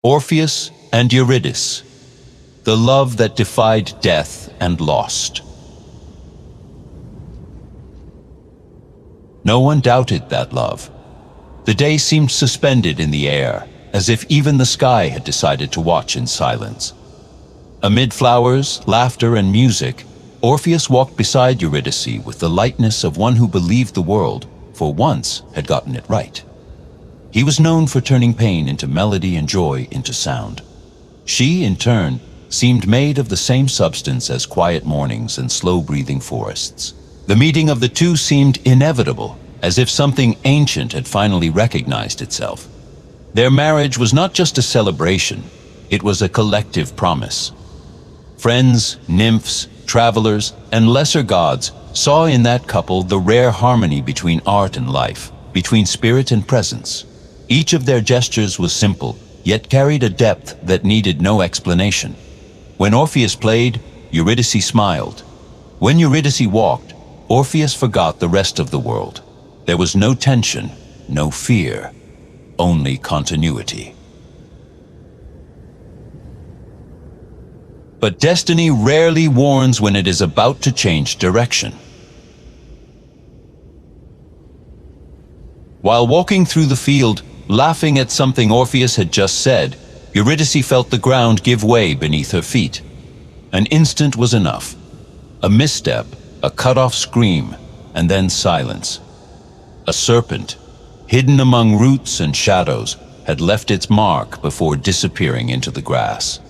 Orpheus and Eurydice, the love that defied death and lost. No one doubted that love. The day seemed suspended in the air, as if even the sky had decided to watch in silence. Amid flowers, laughter, and music, Orpheus walked beside Eurydice with the lightness of one who believed the world, for once, had gotten it right. He was known for turning pain into melody and joy into sound. She, in turn, seemed made of the same substance as quiet mornings and slow-breathing forests. The meeting of the two seemed inevitable, as if something ancient had finally recognized itself. Their marriage was not just a celebration, it was a collective promise. Friends, nymphs, travelers, and lesser gods saw in that couple the rare harmony between art and life, between spirit and presence. Each of their gestures was simple, yet carried a depth that needed no explanation. When Orpheus played, Eurydice smiled. When Eurydice walked, Orpheus forgot the rest of the world. There was no tension, no fear, only continuity. But destiny rarely warns when it is about to change direction. While walking through the field, laughing at something Orpheus had just said, Eurydice felt the ground give way beneath her feet. An instant was enough. A misstep, a cut-off scream, and then silence. A serpent, hidden among roots and shadows, had left its mark before disappearing into the grass.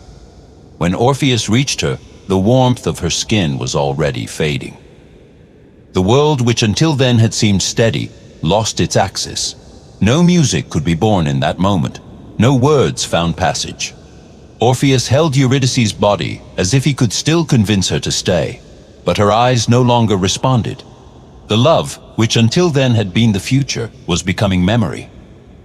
When Orpheus reached her, the warmth of her skin was already fading. The world, which until then had seemed steady, lost its axis. No music could be born in that moment. No words found passage. Orpheus held Eurydice's body as if he could still convince her to stay, but her eyes no longer responded. The love, which until then had been the future, was becoming memory.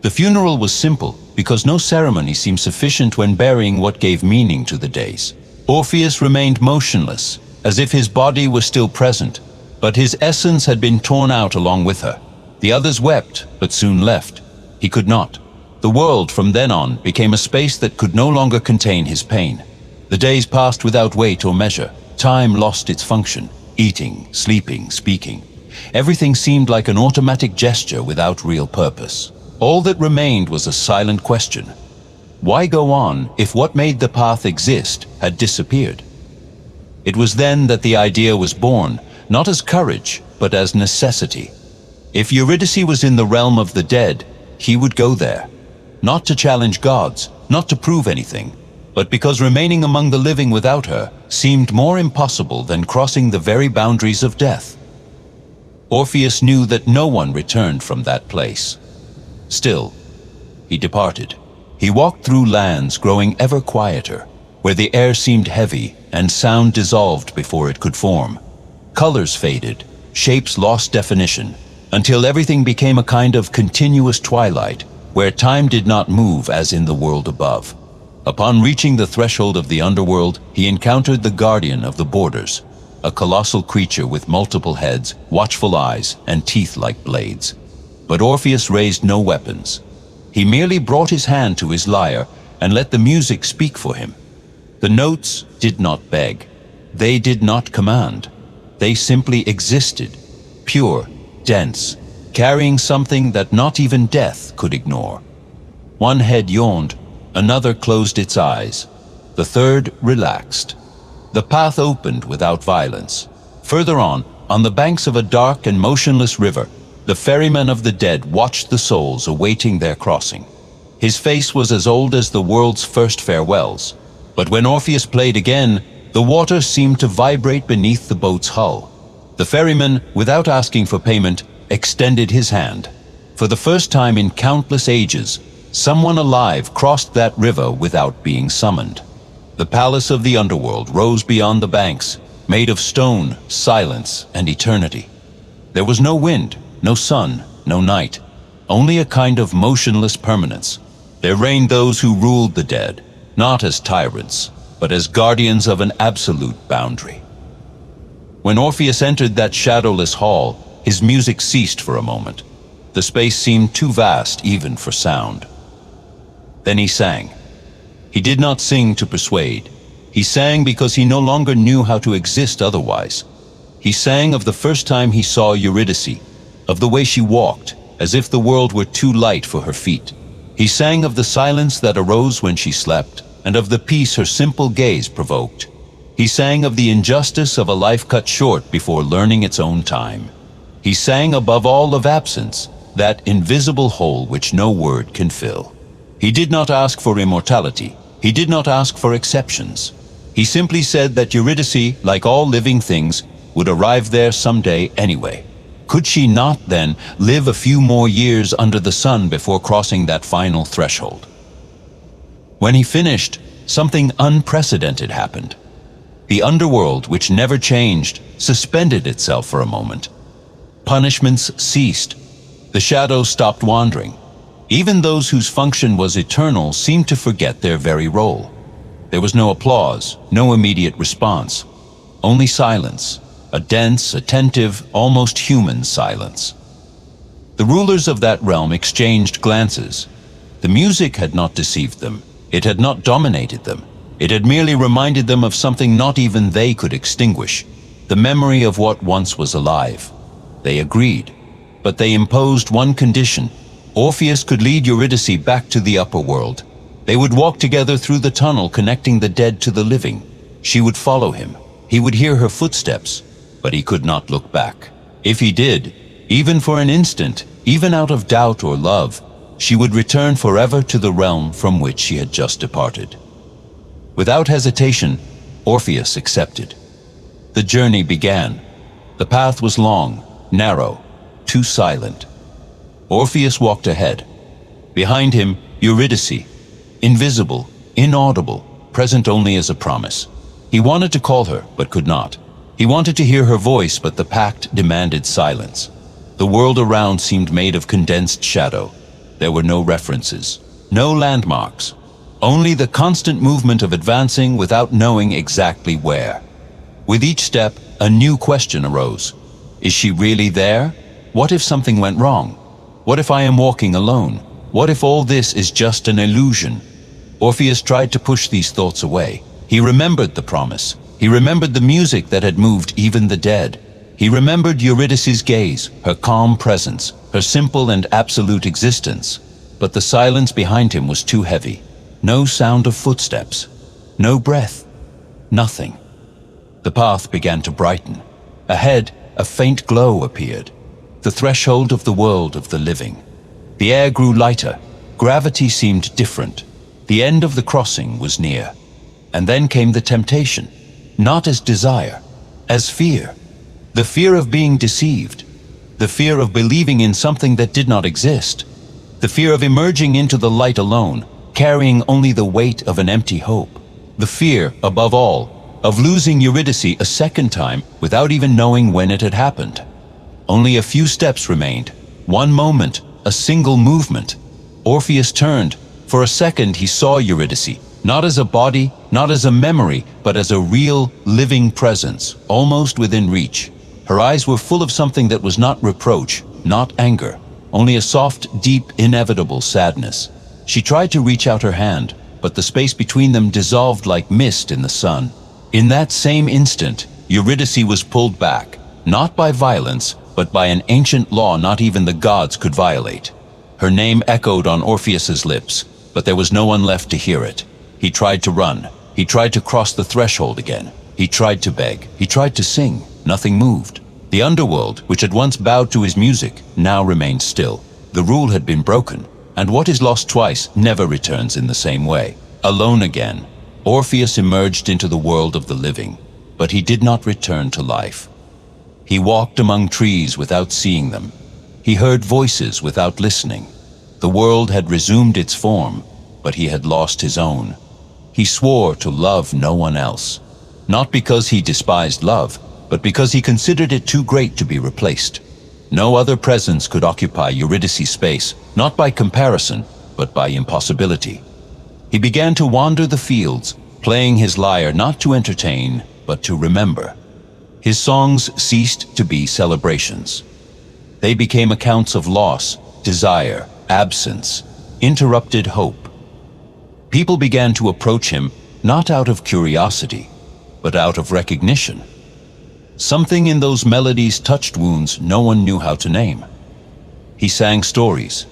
The funeral was simple because no ceremony seemed sufficient when burying what gave meaning to the days. Orpheus remained motionless, as if his body was still present, but his essence had been torn out along with her. The others wept, but soon left. He could not. The world from then on became a space that could no longer contain his pain. The days passed without weight or measure. Time lost its function. Eating, sleeping, speaking. Everything seemed like an automatic gesture without real purpose. All that remained was a silent question. Why go on if what made the path exist had disappeared? It was then that the idea was born, not as courage, but as necessity. If Eurydice was in the realm of the dead, he would go there. Not to challenge gods, not to prove anything, but because remaining among the living without her seemed more impossible than crossing the very boundaries of death. Orpheus knew that no one returned from that place. Still, he departed. He walked through lands growing ever quieter, where the air seemed heavy and sound dissolved before it could form. Colors faded, shapes lost definition, until everything became a kind of continuous twilight, where time did not move as in the world above. Upon reaching the threshold of the underworld, he encountered the guardian of the borders, a colossal creature with multiple heads, watchful eyes, and teeth like blades. But Orpheus raised no weapons. He merely brought his hand to his lyre and let the music speak for him. The notes did not beg. They did not command. They simply existed, pure, dense, carrying something that not even death could ignore. One head yawned, another closed its eyes, the third relaxed. The path opened without violence. Further on the banks of a dark and motionless river, the ferryman of the dead watched the souls awaiting their crossing. His face was as old as the world's first farewells, but when Orpheus played again, the water seemed to vibrate beneath the boat's hull. The ferryman, without asking for payment, extended his hand. For the first time in countless ages, someone alive crossed that river without being summoned. The palace of the underworld rose beyond the banks, made of stone, silence, and eternity. There was no wind, no sun, no night, only a kind of motionless permanence. There reigned those who ruled the dead, not as tyrants, but as guardians of an absolute boundary. When Orpheus entered that shadowless hall, his music ceased for a moment. The space seemed too vast even for sound. Then he sang. He did not sing to persuade. He sang because he no longer knew how to exist otherwise. He sang of the first time he saw Eurydice, of the way she walked, as if the world were too light for her feet. He sang of the silence that arose when she slept, and of the peace her simple gaze provoked. He sang of the injustice of a life cut short before learning its own time. He sang above all of absence, that invisible hole which no word can fill. He did not ask for immortality. He did not ask for exceptions. He simply said that Eurydice, like all living things, would arrive there someday anyway. Could she not, then, live a few more years under the sun before crossing that final threshold? When he finished, something unprecedented happened. The underworld, which never changed, suspended itself for a moment. Punishments ceased. The shadows stopped wandering. Even those whose function was eternal seemed to forget their very role. There was no applause, no immediate response, only silence, a dense, attentive, almost human silence. The rulers of that realm exchanged glances. The music had not deceived them. It had not dominated them. It had merely reminded them of something not even they could extinguish, the memory of what once was alive. They agreed, but they imposed one condition. Orpheus could lead Eurydice back to the upper world. They would walk together through the tunnel connecting the dead to the living. She would follow him. He would hear her footsteps, but he could not look back. If he did, even for an instant, even out of doubt or love, she would return forever to the realm from which she had just departed. Without hesitation, Orpheus accepted. The journey began. The path was long, narrow, too silent. Orpheus walked ahead. Behind him, Eurydice, invisible, inaudible, present only as a promise. He wanted to call her, but could not. He wanted to hear her voice, but the pact demanded silence. The world around seemed made of condensed shadow. There were no references, no landmarks, only the constant movement of advancing without knowing exactly where. With each step, a new question arose. Is she really there? What if something went wrong? What if I am walking alone? What if all this is just an illusion? Orpheus tried to push these thoughts away. He remembered the promise. He remembered the music that had moved even the dead. He remembered Eurydice's gaze, her calm presence, her simple and absolute existence. But the silence behind him was too heavy. No sound of footsteps. No breath. Nothing. The path began to brighten. Ahead, a faint glow appeared. The threshold of the world of the living. The air grew lighter. Gravity seemed different. The end of the crossing was near. And then came the temptation, not as desire, as fear. The fear of being deceived. The fear of believing in something that did not exist. The fear of emerging into the light alone, carrying only the weight of an empty hope. The fear, above all, of losing Eurydice a second time without even knowing when it had happened. Only a few steps remained. One moment, a single movement. Orpheus turned. For a second he saw Eurydice, not as a body, not as a memory, but as a real, living presence, almost within reach. Her eyes were full of something that was not reproach, not anger, only a soft, deep, inevitable sadness. She tried to reach out her hand, but the space between them dissolved like mist in the sun. In that same instant, Eurydice was pulled back, not by violence, but by an ancient law not even the gods could violate. Her name echoed on Orpheus's lips, but there was no one left to hear it. He tried to run. He tried to cross the threshold again. He tried to beg. He tried to sing. Nothing moved. The underworld, which had once bowed to his music, now remained still. The rule had been broken, and what is lost twice never returns in the same way. Alone again, Orpheus emerged into the world of the living, but he did not return to life. He walked among trees without seeing them. He heard voices without listening. The world had resumed its form, but he had lost his own. He swore to love no one else, not because he despised love, but because he considered it too great to be replaced. No other presence could occupy Eurydice's space, not by comparison, but by impossibility. He began to wander the fields, playing his lyre not to entertain, but to remember. His songs ceased to be celebrations. They became accounts of loss, desire, absence, interrupted hope. People began to approach him not out of curiosity, but out of recognition. Something in those melodies touched wounds no one knew how to name. He sang stories.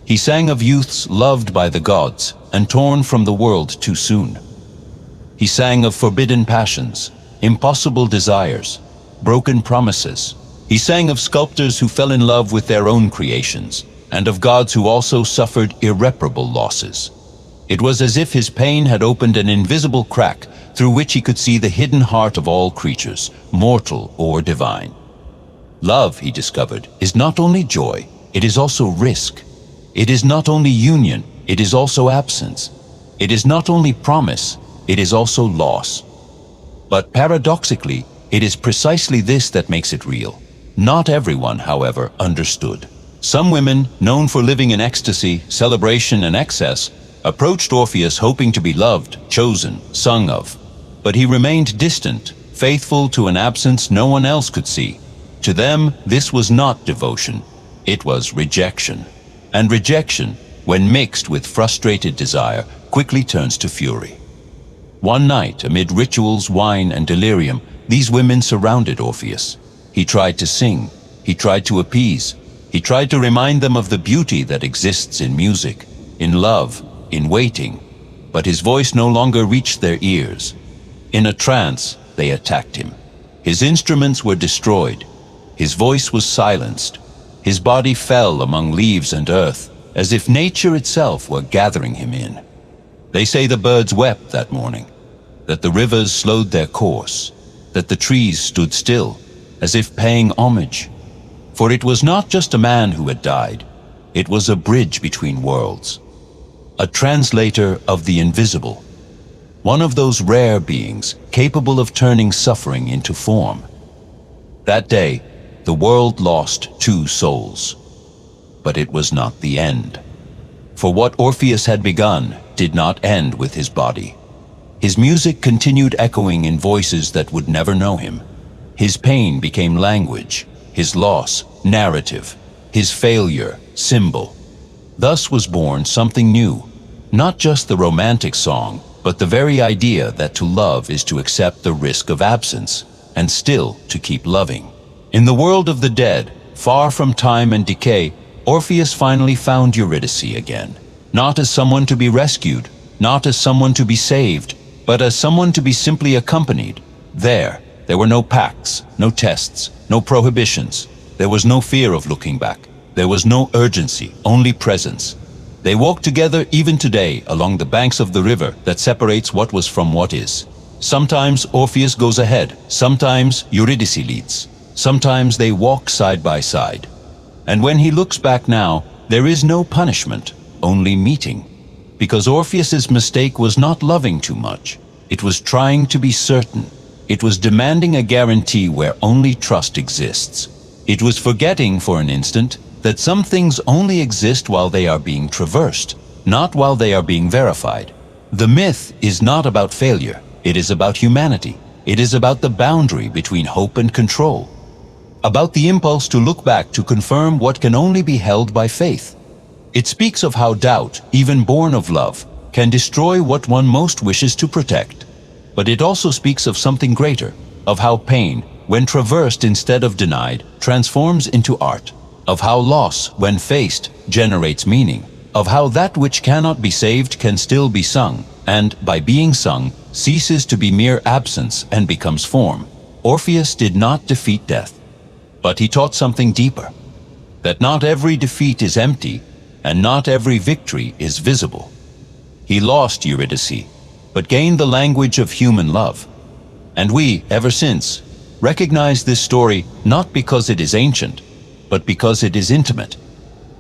He sang of youths loved by the gods and torn from the world too soon. He sang of forbidden passions, impossible desires, broken promises. He sang of sculptors who fell in love with their own creations, and of gods who also suffered irreparable losses. It was as if his pain had opened an invisible crack through which he could see the hidden heart of all creatures, mortal or divine. Love, he discovered, is not only joy, it is also risk. It is not only union, it is also absence. It is not only promise, it is also loss. But paradoxically, it is precisely this that makes it real. Not everyone, however, understood. Some women, known for living in ecstasy, celebration, and excess, approached Orpheus hoping to be loved, chosen, sung of. But he remained distant, faithful to an absence no one else could see. To them, this was not devotion, it was rejection. And rejection, when mixed with frustrated desire, quickly turns to fury. One night, amid rituals, wine, and delirium, these women surrounded Orpheus. He tried to sing, he tried to appease, he tried to remind them of the beauty that exists in music, in love, in waiting, but his voice no longer reached their ears. In a trance, they attacked him. His instruments were destroyed. His voice was silenced. His body fell among leaves and earth, as if nature itself were gathering him in. They say the birds wept that morning, that the rivers slowed their course, that the trees stood still, as if paying homage. For it was not just a man who had died, it was a bridge between worlds. A translator of the invisible, one of those rare beings capable of turning suffering into form. That day, the world lost 2 souls, but it was not the end. For what Orpheus had begun did not end with his body. His music continued echoing in voices that would never know him. His pain became language, his loss, narrative, his failure, symbol. Thus was born something new, not just the romantic song, but the very idea that to love is to accept the risk of absence, and still to keep loving. In the world of the dead, far from time and decay, Orpheus finally found Eurydice again, not as someone to be rescued, not as someone to be saved, but as someone to be simply accompanied. There were no pacts, no tests, no prohibitions. There was no fear of looking back. There was no urgency, only presence. They walk together even today along the banks of the river that separates what was from what is. Sometimes Orpheus goes ahead, sometimes Eurydice leads. Sometimes they walk side by side. And when he looks back now, there is no punishment, only meeting. Because Orpheus's mistake was not loving too much. It was trying to be certain. It was demanding a guarantee where only trust exists. It was forgetting for an instant that some things only exist while they are being traversed, not while they are being verified. The myth is not about failure. It is about humanity. It is about the boundary between hope and control. About the impulse to look back to confirm what can only be held by faith. It speaks of how doubt, even born of love, can destroy what one most wishes to protect. But it also speaks of something greater, of how pain, when traversed instead of denied, transforms into art, of how loss, when faced, generates meaning, of how that which cannot be saved can still be sung, and, by being sung, ceases to be mere absence and becomes form. Orpheus did not defeat death, but he taught something deeper, that not every defeat is empty, and not every victory is visible. He lost Eurydice, but gained the language of human love. And we, ever since, recognize this story not because it is ancient, but because it is intimate.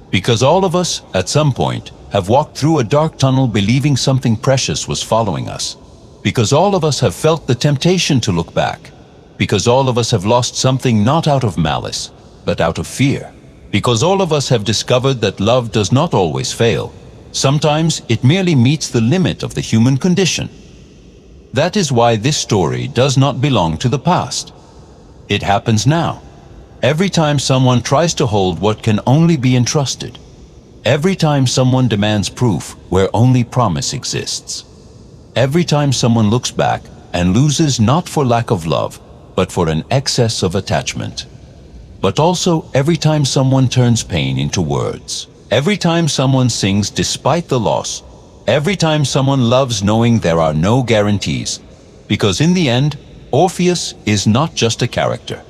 Because all of us, at some point, have walked through a dark tunnel believing something precious was following us. Because all of us have felt the temptation to look back. Because all of us have lost something not out of malice, but out of fear. Because all of us have discovered that love does not always fail. Sometimes it merely meets the limit of the human condition. That is why this story does not belong to the past. It happens now. Every time someone tries to hold what can only be entrusted. Every time someone demands proof where only promise exists. Every time someone looks back and loses not for lack of love, but for an excess of attachment. But also every time someone turns pain into words. Every time someone sings despite the loss. Every time someone loves knowing there are no guarantees. Because in the end, Orpheus is not just a character.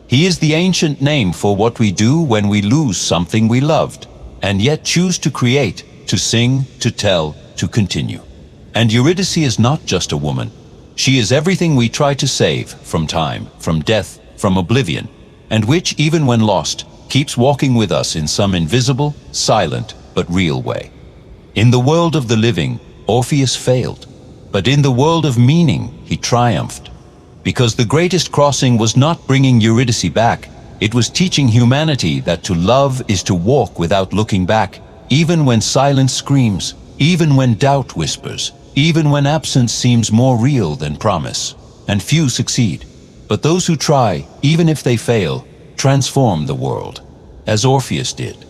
He is the ancient name for what we do when we lose something we loved, and yet choose to create, to sing, to tell, to continue. And Eurydice is not just a woman. She is everything we try to save from time, from death, from oblivion, and which, even when lost, keeps walking with us in some invisible, silent, but real way. In the world of the living, Orpheus failed, but in the world of meaning, he triumphed. Because the greatest crossing was not bringing Eurydice back, it was teaching humanity that to love is to walk without looking back, even when silence screams, even when doubt whispers, even when absence seems more real than promise. And few succeed. But those who try, even if they fail, transform the world, as Orpheus did.